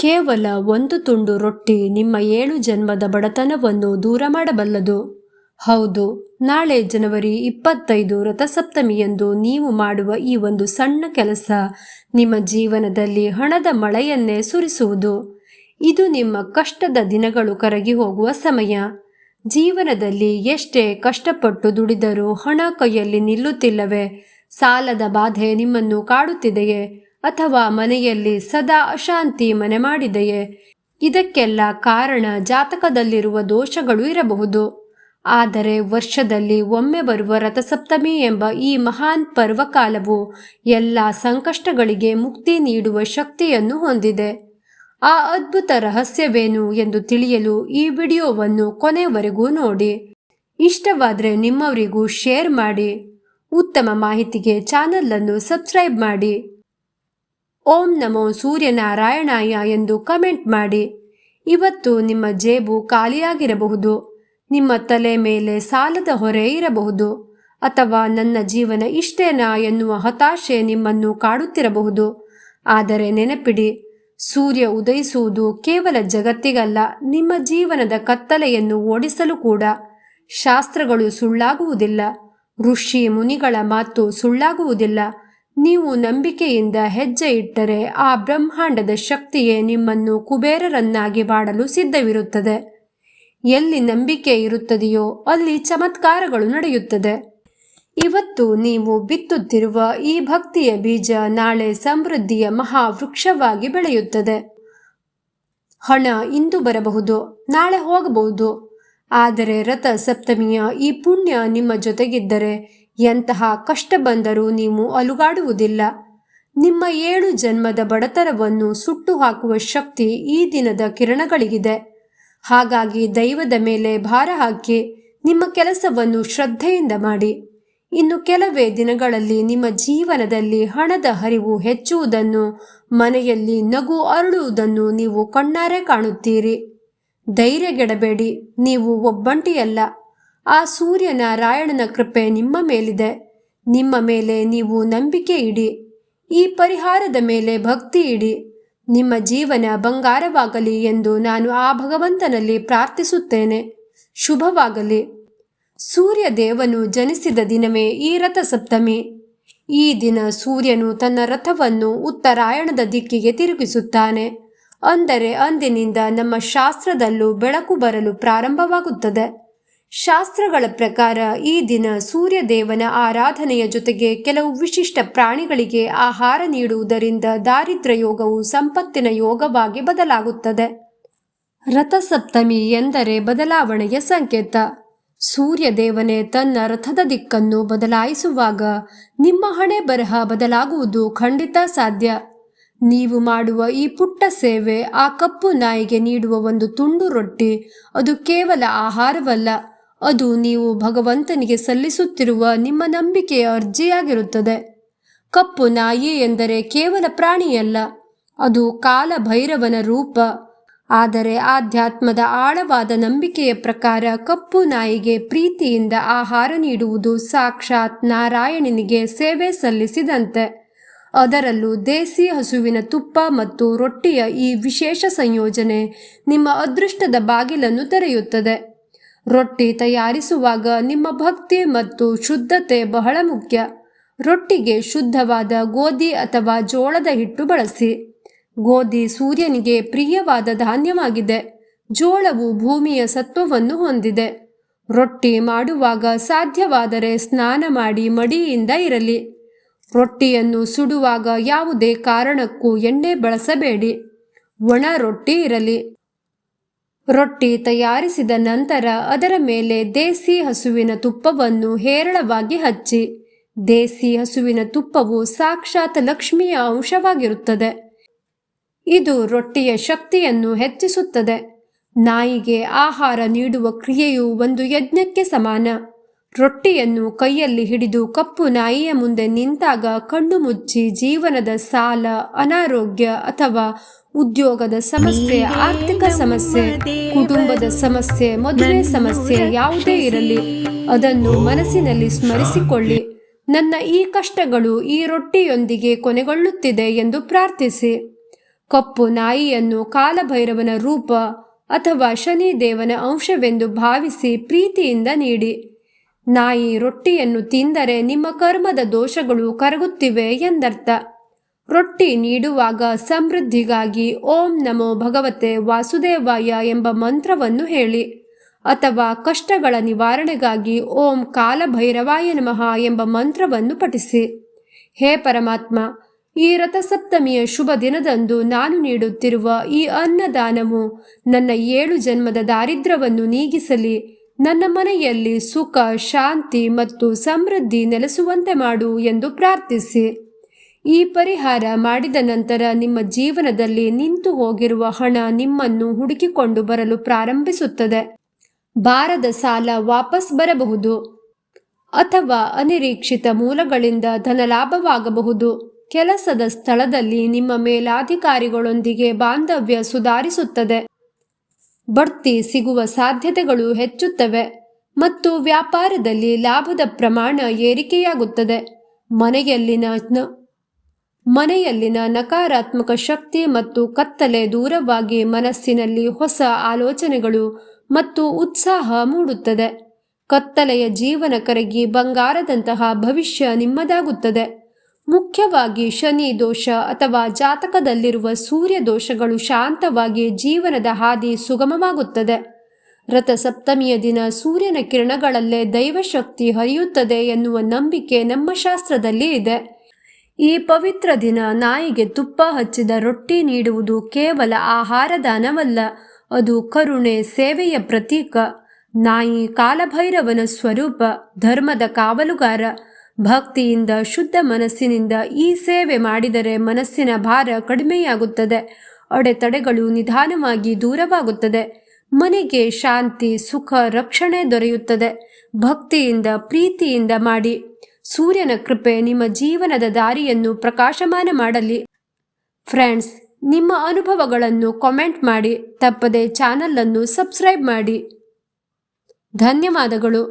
ಕೇವಲ ಒಂದು ತುಂಡು ರೊಟ್ಟಿ ನಿಮ್ಮ 7 ಜನ್ಮದ ಬಡತನವನ್ನು ದೂರ ಮಾಡಬಲ್ಲದು. ಹೌದು, ನಾಳೆ ಜನವರಿ 25 ರಥಸಪ್ತಮಿಯಂದು ನೀವು ಮಾಡುವ ಈ ಒಂದು ಸಣ್ಣ ಕೆಲಸ ನಿಮ್ಮ ಜೀವನದಲ್ಲಿ ಹಣದ ಮಳೆಯನ್ನೇ ಸುರಿಸುವುದು. ಇದು ನಿಮ್ಮ ಕಷ್ಟದ ದಿನಗಳು ಕರಗಿ ಹೋಗುವ ಸಮಯ. ಜೀವನದಲ್ಲಿ ಎಷ್ಟೇ ಕಷ್ಟಪಟ್ಟು ದುಡಿದರೂ ಹಣ ಕೈಯಲ್ಲಿ ನಿಲ್ಲುತ್ತಿಲ್ಲವೇ? ಸಾಲದ ಬಾಧೆ ನಿಮ್ಮನ್ನು ಕಾಡುತ್ತಿದೆಯೇ? ಅಥವಾ ಮನೆಯಲ್ಲಿ ಸದಾ ಅಶಾಂತಿ ಮನೆ ಮಾಡಿದೆಯೇ? ಇದಕ್ಕೆಲ್ಲ ಕಾರಣ ಜಾತಕದಲ್ಲಿರುವ ದೋಷಗಳು ಇರಬಹುದು. ಆದರೆ ವರ್ಷದಲ್ಲಿ ಒಮ್ಮೆ ಬರುವ ರಥಸಪ್ತಮಿ ಎಂಬ ಈ ಮಹಾನ್ ಪರ್ವಕಾಲವು ಎಲ್ಲ ಸಂಕಷ್ಟಗಳಿಗೆ ಮುಕ್ತಿ ನೀಡುವ ಶಕ್ತಿಯನ್ನು ಹೊಂದಿದೆ. ಆ ಅದ್ಭುತ ರಹಸ್ಯವೇನು ಎಂದು ತಿಳಿಯಲು ಈ ವಿಡಿಯೋವನ್ನು ಕೊನೆವರೆಗೂ ನೋಡಿ. ಇಷ್ಟವಾದರೆ ನಿಮ್ಮವರಿಗೂ ಶೇರ್ ಮಾಡಿ. ಉತ್ತಮ ಮಾಹಿತಿಗೆ ಚಾನಲನ್ನು ಸಬ್ಸ್ಕ್ರೈಬ್ ಮಾಡಿ. ಓಂ ನಮೋ ಸೂರ್ಯನಾರಾಯಣಾಯ ಎಂದು ಕಮೆಂಟ್ ಮಾಡಿ. ಇವತ್ತು ನಿಮ್ಮ ಜೇಬು ಖಾಲಿಯಾಗಿರಬಹುದು, ನಿಮ್ಮ ತಲೆ ಮೇಲೆ ಸಾಲದ ಹೊರೆ ಇರಬಹುದು, ಅಥವಾ ನನ್ನ ಜೀವನ ಇಷ್ಟೇನಾ ಎನ್ನುವ ಹತಾಶೆ ನಿಮ್ಮನ್ನು ಕಾಡುತ್ತಿರಬಹುದು. ಆದರೆ ನೆನಪಿಡಿ, ಸೂರ್ಯ ಉದಯಿಸುವುದು ಕೇವಲ ಜಗತ್ತಿಗಲ್ಲ, ನಿಮ್ಮ ಜೀವನದ ಕತ್ತಲೆಯನ್ನು ಓಡಿಸಲು ಕೂಡ. ಶಾಸ್ತ್ರಗಳು ಸುಳ್ಳಾಗುವುದಿಲ್ಲ, ಋಷಿ ಮುನಿಗಳ ಮಾತು ಸುಳ್ಳಾಗುವುದಿಲ್ಲ. ನೀವು ನಂಬಿಕೆಯಿಂದ ಹೆಜ್ಜೆ ಇಟ್ಟರೆ ಆ ಬ್ರಹ್ಮಾಂಡದ ಶಕ್ತಿಯೇ ನಿಮ್ಮನ್ನು ಕುಬೇರರನ್ನಾಗಿ ಮಾಡಲು ಸಿದ್ಧವಿರುತ್ತದೆ. ಎಲ್ಲಿ ನಂಬಿಕೆ ಇರುತ್ತದೆಯೋ ಅಲ್ಲಿ ಚಮತ್ಕಾರಗಳು ನಡೆಯುತ್ತದೆ. ಇವತ್ತು ನೀವು ಬಿತ್ತುತ್ತಿರುವ ಈ ಭಕ್ತಿಯ ಬೀಜ ನಾಳೆ ಸಮೃದ್ಧಿಯ ಮಹಾವೃಕ್ಷವಾಗಿ ಬೆಳೆಯುತ್ತದೆ. ಹಣ ಇಂದು ಬರಬಹುದು, ನಾಳೆ ಹೋಗಬಹುದು. ಆದರೆ ರಥ ಸಪ್ತಮಿಯ ಈ ಪುಣ್ಯ ನಿಮ್ಮ ಜೊತೆಗಿದ್ದರೆ ಎಂತಹ ಕಷ್ಟ ಬಂದರೂ ನೀವು ಅಲುಗಾಡುವುದಿಲ್ಲ. ನಿಮ್ಮ 7 ಜನ್ಮದ ಬಡತನವನ್ನು ಸುಟ್ಟು ಹಾಕುವ ಶಕ್ತಿ ಈ ದಿನದ ಕಿರಣಗಳಿಗಿದೆ. ಹಾಗಾಗಿ ದೈವದ ಮೇಲೆ ಭಾರ ಹಾಕಿ ನಿಮ್ಮ ಕೆಲಸವನ್ನು ಶ್ರದ್ಧೆಯಿಂದ ಮಾಡಿ. ಇನ್ನು ಕೆಲವೇ ದಿನಗಳಲ್ಲಿ ನಿಮ್ಮ ಜೀವನದಲ್ಲಿ ಹಣದ ಹರಿವು ಹೆಚ್ಚುವುದನ್ನು, ಮನೆಯಲ್ಲಿ ನಗು ಅರಳುವುದನ್ನು ನೀವು ಕಣ್ಣಾರೆ ಕಾಣುತ್ತೀರಿ. ಧೈರ್ಯಗೆಡಬೇಡಿ, ನೀವು ಒಬ್ಬಂಟಿಯಲ್ಲ. ಆ ಸೂರ್ಯನಾರಾಯಣನ ಕೃಪೆ ನಿಮ್ಮ ಮೇಲಿದೆ. ನಿಮ್ಮ ಮೇಲೆ ನೀವು ನಂಬಿಕೆ ಇಡಿ. ಈ ಪರಿಹಾರದ ಮೇಲೆ ಭಕ್ತಿ ಇಡಿ. ನಿಮ್ಮ ಜೀವನ ಬಂಗಾರವಾಗಲಿ ಎಂದು ನಾನು ಆ ಭಗವಂತನಲ್ಲಿ ಪ್ರಾರ್ಥಿಸುತ್ತೇನೆ. ಶುಭವಾಗಲಿ. ಸೂರ್ಯ ದೇವನು ಜನಿಸಿದ ದಿನವೇ ಈ ರಥಸಪ್ತಮಿ. ಈ ದಿನ ಸೂರ್ಯನು ತನ್ನ ರಥವನ್ನು ಉತ್ತರಾಯಣದ ದಿಕ್ಕಿಗೆ ತಿರುಗಿಸುತ್ತಾನೆ. ಅಂದರೆ ಅಂದಿನಿಂದ ನಮ್ಮ ಶಾಸ್ತ್ರದಲ್ಲೂ ಬೆಳಕು ಬರಲು ಪ್ರಾರಂಭವಾಗುತ್ತದೆ. ಶಾಸ್ತ್ರಗಳ ಪ್ರಕಾರ ಈ ದಿನ ಸೂರ್ಯ ದೇವನ ಆರಾಧನೆಯ ಜೊತೆಗೆ ಕೆಲವು ವಿಶಿಷ್ಟ ಪ್ರಾಣಿಗಳಿಗೆ ಆಹಾರ ನೀಡುವುದರಿಂದ ದಾರಿದ್ರ್ಯ ಯೋಗವು ಸಂಪತ್ತಿನ ಯೋಗವಾಗಿ ಬದಲಾಗುತ್ತದೆ. ರಥಸಪ್ತಮಿ ಎಂದರೆ ಬದಲಾವಣೆಯ ಸಂಕೇತ. ಸೂರ್ಯ ದೇವನೇ ತನ್ನ ರಥದ ದಿಕ್ಕನ್ನು ಬದಲಾಯಿಸುವಾಗ ನಿಮ್ಮ ಹಣೆ ಬರಹ ಬದಲಾಗುವುದು ಖಂಡಿತ ಸಾಧ್ಯ. ನೀವು ಮಾಡುವ ಈ ಪುಟ್ಟ ಸೇವೆ, ಆ ಕಪ್ಪು ನಾಯಿಗೆ ನೀಡುವ ಒಂದು ತುಂಡು ರೊಟ್ಟಿ, ಅದು ಕೇವಲ ಆಹಾರವಲ್ಲ, ಅದು ನೀವು ಭಗವಂತನಿಗೆ ಸಲ್ಲಿಸುತ್ತಿರುವ ನಿಮ್ಮ ನಂಬಿಕೆಯ ಅರ್ಜಿಯಾಗಿರುತ್ತದೆ. ಕಪ್ಪು ನಾಯಿ ಎಂದರೆ ಕೇವಲ ಪ್ರಾಣಿಯಲ್ಲ, ಅದು ಕಾಲ ಭೈರವನ ರೂಪ. ಆದರೆ ಆಧ್ಯಾತ್ಮದ ಆಳವಾದ ನಂಬಿಕೆಯ ಪ್ರಕಾರ ಕಪ್ಪು ನಾಯಿಗೆ ಪ್ರೀತಿಯಿಂದ ಆಹಾರ ನೀಡುವುದು ಸಾಕ್ಷಾತ್ ನಾರಾಯಣನಿಗೆ ಸೇವೆ ಸಲ್ಲಿಸಿದಂತೆ. ಅದರಲ್ಲೂ ದೇಸಿ ಹಸುವಿನ ತುಪ್ಪ ಮತ್ತು ರೊಟ್ಟಿಯ ಈ ವಿಶೇಷ ಸಂಯೋಜನೆ ನಿಮ್ಮ ಅದೃಷ್ಟದ ಬಾಗಿಲನ್ನು ತೆರೆಯುತ್ತದೆ. ರೊಟ್ಟಿ ತಯಾರಿಸುವಾಗ ನಿಮ್ಮ ಭಕ್ತಿ ಮತ್ತು ಶುದ್ಧತೆ ಬಹಳ ಮುಖ್ಯ. ರೊಟ್ಟಿಗೆ ಶುದ್ಧವಾದ ಗೋಧಿ ಅಥವಾ ಜೋಳದ ಹಿಟ್ಟು ಬಳಸಿ. ಗೋಧಿ ಸೂರ್ಯನಿಗೆ ಪ್ರಿಯವಾದ ಧಾನ್ಯವಾಗಿದೆ. ಜೋಳವು ಭೂಮಿಯ ಸತ್ವವನ್ನು ಹೊಂದಿದೆ. ರೊಟ್ಟಿ ಮಾಡುವಾಗ ಸಾಧ್ಯವಾದರೆ ಸ್ನಾನ ಮಾಡಿ ಮಡಿಯಿಂದ ಇರಲಿ. ರೊಟ್ಟಿಯನ್ನು ಸುಡುವಾಗ ಯಾವುದೇ ಕಾರಣಕ್ಕೂ ಎಣ್ಣೆ ಬಳಸಬೇಡಿ. ಒಣ ರೊಟ್ಟಿ ಇರಲಿ. ರೊಟ್ಟಿ ತಯಾರಿಸಿದ ನಂತರ ಅದರ ಮೇಲೆ ದೇಸಿ ಹಸುವಿನ ತುಪ್ಪವನ್ನು ಹೇರಳವಾಗಿ ಹಚ್ಚಿ. ದೇಸಿ ಹಸುವಿನ ತುಪ್ಪವು ಸಾಕ್ಷಾತ್ ಲಕ್ಷ್ಮಿಯ ಅಂಶವಾಗಿರುತ್ತದೆ. ಇದು ರೊಟ್ಟಿಯ ಶಕ್ತಿಯನ್ನು ಹೆಚ್ಚಿಸುತ್ತದೆ. ನಾಯಿಗೆ ಆಹಾರ ನೀಡುವ ಕ್ರಿಯೆಯು ಒಂದು ಯಜ್ಞಕ್ಕೆ ಸಮಾನ. ರೊಟ್ಟಿಯನ್ನು ಕೈಯಲ್ಲಿ ಹಿಡಿದು ಕಪ್ಪು ನಾಯಿಯ ಮುಂದೆ ನಿಂತಾಗ ಕಣ್ಣು ಮುಚ್ಚಿ ಜೀವನದ ಸಾಲ, ಅನಾರೋಗ್ಯ ಅಥವಾ ಉದ್ಯೋಗದ ಸಮಸ್ಯೆ, ಆರ್ಥಿಕ ಸಮಸ್ಯೆ, ಕುಟುಂಬದ ಸಮಸ್ಯೆ, ಮದುವೆ ಸಮಸ್ಯೆ ಯಾವುದೇ ಇರಲಿ, ಅದನ್ನು ಮನಸ್ಸಿನಲ್ಲಿ ಸ್ಮರಿಸಿಕೊಳ್ಳಿ. ನನ್ನ ಈ ಕಷ್ಟಗಳು ಈ ರೊಟ್ಟಿಯೊಂದಿಗೆ ಕೊನೆಗೊಳ್ಳುತ್ತಿದೆ ಎಂದು ಪ್ರಾರ್ಥಿಸಿ. ಕಪ್ಪು ನಾಯಿಯನ್ನು ಕಾಲಭೈರವನ ರೂಪ ಅಥವಾ ಶನಿ ದೇವನ ಅಂಶವೆಂದು ಭಾವಿಸಿ ಪ್ರೀತಿಯಿಂದ ನೀಡಿ. ನಾಯಿ ರೊಟ್ಟಿಯನ್ನು ತಿಂದರೆ ನಿಮ್ಮ ಕರ್ಮದ ದೋಷಗಳು ಕರಗುತ್ತಿವೆ ಎಂದರ್ಥ. ರೊಟ್ಟಿ ನೀಡುವಾಗ ಸಮೃದ್ಧಿಗಾಗಿ ಓಂ ನಮೋ ಭಗವತೆ ವಾಸುದೇವಾಯ ಎಂಬ ಮಂತ್ರವನ್ನು ಹೇಳಿ, ಅಥವಾ ಕಷ್ಟಗಳ ನಿವಾರಣೆಗಾಗಿ ಓಂ ಕಾಲಭೈರವಾಯ ನಮಃ ಎಂಬ ಮಂತ್ರವನ್ನು ಪಠಿಸಿ. ಹೇ ಪರಮಾತ್ಮ, ಈ ರಥಸಪ್ತಮಿಯ ಶುಭ ದಿನದಂದು ನಾನು ನೀಡುತ್ತಿರುವ ಈ ಅನ್ನದಾನವು ನನ್ನ 7 ಜನ್ಮದ ದಾರಿದ್ರ್ಯವನ್ನು ನೀಗಿಸಲಿ, ನನ್ನ ಮನೆಯಲ್ಲಿ ಸುಖ, ಶಾಂತಿ ಮತ್ತು ಸಮೃದ್ಧಿ ನೆಲೆಸುವಂತೆ ಮಾಡು ಎಂದು ಪ್ರಾರ್ಥಿಸಿ. ಈ ಪರಿಹಾರ ಮಾಡಿದ ನಂತರ ನಿಮ್ಮ ಜೀವನದಲ್ಲಿ ನಿಂತು ಹೋಗಿರುವ ಹಣ ನಿಮ್ಮನ್ನು ಹುಡುಕಿಕೊಂಡು ಬರಲು ಪ್ರಾರಂಭಿಸುತ್ತದೆ. ಬಾರದ ಸಾಲ ವಾಪಸ್ ಬರಬಹುದು, ಅಥವಾ ಅನಿರೀಕ್ಷಿತ ಮೂಲಗಳಿಂದ ಧನಲಾಭವಾಗಬಹುದು. ಕೆಲಸದ ಸ್ಥಳದಲ್ಲಿ ನಿಮ್ಮ ಮೇಲಾಧಿಕಾರಿಗಳೊಂದಿಗೆ ಬಾಂಧವ್ಯ ಸುಧಾರಿಸುತ್ತದೆ. ಬಡ್ತಿ ಸಿಗುವ ಸಾಧ್ಯತೆಗಳು ಹೆಚ್ಚುತ್ತವೆ ಮತ್ತು ವ್ಯಾಪಾರದಲ್ಲಿ ಲಾಭದ ಪ್ರಮಾಣ ಏರಿಕೆಯಾಗುತ್ತದೆ. ಮನೆಯಲ್ಲಿನ ನಕಾರಾತ್ಮಕ ಶಕ್ತಿ ಮತ್ತು ಕತ್ತಲೆ ದೂರವಾಗಿ ಮನಸ್ಸಿನಲ್ಲಿ ಹೊಸ ಆಲೋಚನೆಗಳು ಮತ್ತು ಉತ್ಸಾಹ ಮೂಡುತ್ತದೆ. ಕತ್ತಲೆಯ ಜೀವನ ಕರಗಿ ಬಂಗಾರದಂತಹ ಭವಿಷ್ಯ ನಿಮ್ಮದಾಗುತ್ತದೆ. ಮುಖ್ಯವಾಗಿ ಶನಿ ದೋಷ ಅಥವಾ ಜಾತಕದಲ್ಲಿರುವ ಸೂರ್ಯ ದೋಷಗಳು ಶಾಂತವಾಗಿ ಜೀವನದ ಹಾದಿ ಸುಗಮವಾಗುತ್ತದೆ. ರಥಸಪ್ತಮಿಯ ದಿನ ಸೂರ್ಯನ ಕಿರಣಗಳಲ್ಲೇ ದೈವಶಕ್ತಿ ಹರಿಯುತ್ತದೆ ಎನ್ನುವ ನಂಬಿಕೆ ನಮ್ಮ ಶಾಸ್ತ್ರದಲ್ಲಿ ಇದೆ. ಈ ಪವಿತ್ರ ದಿನ ನಾಯಿಗೆ ತುಪ್ಪ ಹಚ್ಚಿದ ರೊಟ್ಟಿ ನೀಡುವುದು ಕೇವಲ ಆಹಾರ ದಾನವಲ್ಲ, ಅದು ಕರುಣೆ, ಸೇವೆಯ ಪ್ರತೀಕ. ನಾಯಿ ಕಾಲಭೈರವನ ಸ್ವರೂಪ, ಧರ್ಮದ ಕಾವಲುಗಾರ. ಭಕ್ತಿಯಿಂದ, ಶುದ್ಧ ಮನಸ್ಸಿನಿಂದ ಈ ಸೇವೆ ಮಾಡಿದರೆ ಮನಸ್ಸಿನ ಭಾರ ಕಡಿಮೆಯಾಗುತ್ತದೆ, ಅಡೆತಡೆಗಳು ನಿಧಾನವಾಗಿ ದೂರವಾಗುತ್ತದೆ, ಮನೆಗೆ ಶಾಂತಿ, ಸುಖ, ರಕ್ಷಣೆ ದೊರೆಯುತ್ತದೆ. ಭಕ್ತಿಯಿಂದ, ಪ್ರೀತಿಯಿಂದ ಮಾಡಿ. ಸೂರ್ಯನ ಕೃಪೆ ನಿಮ್ಮ ಜೀವನದ ದಾರಿಯನ್ನು ಪ್ರಕಾಶಮಾನ ಮಾಡಲಿ. ಫ್ರೆಂಡ್ಸ್, ನಿಮ್ಮ ಅನುಭವಗಳನ್ನು ಕಾಮೆಂಟ್ ಮಾಡಿ. ತಪ್ಪದೆ ಚಾನಲ್ ಅನ್ನು ಸಬ್ಸ್ಕ್ರೈಬ್ ಮಾಡಿ. ಧನ್ಯವಾದಗಳು.